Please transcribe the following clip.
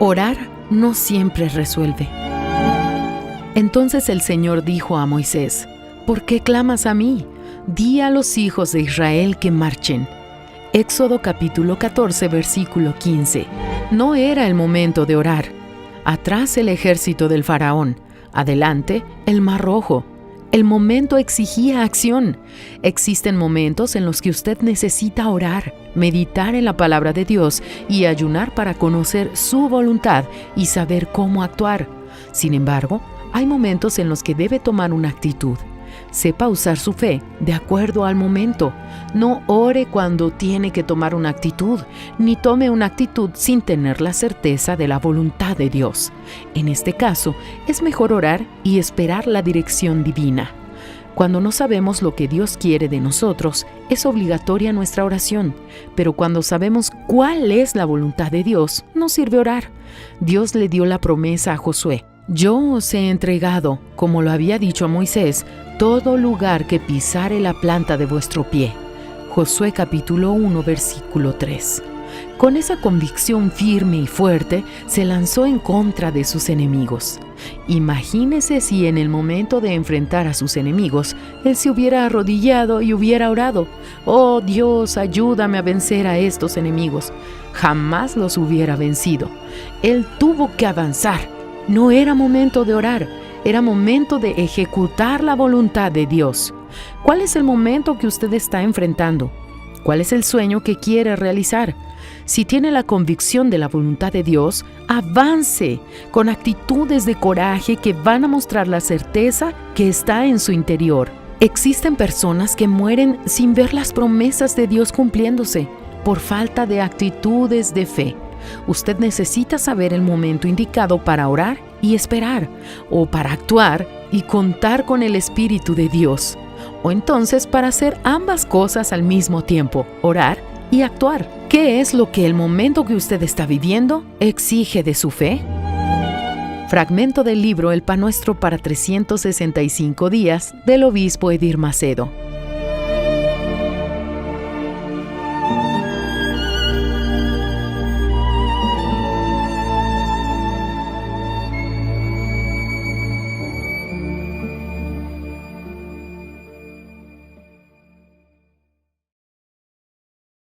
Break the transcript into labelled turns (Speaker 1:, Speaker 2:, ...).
Speaker 1: Orar no siempre resuelve. Entonces el Señor dijo a Moisés: ¿por qué clamas a mí? Di a los hijos de Israel que marchen. Éxodo capítulo 14, versículo 15. No era el momento de orar. Atrás el ejército del faraón, adelante el Mar Rojo. El momento exigía acción. Existen momentos en los que usted necesita orar, meditar en la palabra de Dios y ayunar para conocer su voluntad y saber cómo actuar. Sin embargo, hay momentos en los que debe tomar una actitud. Sepa usar su fe de acuerdo al momento. No ore cuando tiene que tomar una actitud, ni tome una actitud sin tener la certeza de la voluntad de Dios. En este caso, es mejor orar y esperar la dirección divina. Cuando no sabemos lo que Dios quiere de nosotros, es obligatoria nuestra oración. Pero cuando sabemos cuál es la voluntad de Dios, no sirve orar. Dios le dio la promesa a Josué: yo os he entregado, como lo había dicho a Moisés, todo lugar que pisare la planta de vuestro pie. Josué capítulo 1, versículo 3. Con esa convicción firme y fuerte, se lanzó en contra de sus enemigos. Imagínese si en el momento de enfrentar a sus enemigos, él se hubiera arrodillado y hubiera orado: oh Dios, ayúdame a vencer a estos enemigos. Jamás los hubiera vencido. Él tuvo que avanzar. No era momento de orar, era momento de ejecutar la voluntad de Dios. ¿Cuál es el momento que usted está enfrentando? ¿Cuál es el sueño que quiere realizar? Si tiene la convicción de la voluntad de Dios, avance con actitudes de coraje que van a mostrar la certeza que está en su interior. Existen personas que mueren sin ver las promesas de Dios cumpliéndose por falta de actitudes de fe. Usted necesita saber el momento indicado para orar y esperar, o para actuar y contar con el Espíritu de Dios, o entonces para hacer ambas cosas al mismo tiempo, orar y actuar. ¿Qué es lo que el momento que usted está viviendo exige de su fe? Fragmento del libro El Pan Nuestro para 365 días del obispo Edir Macedo.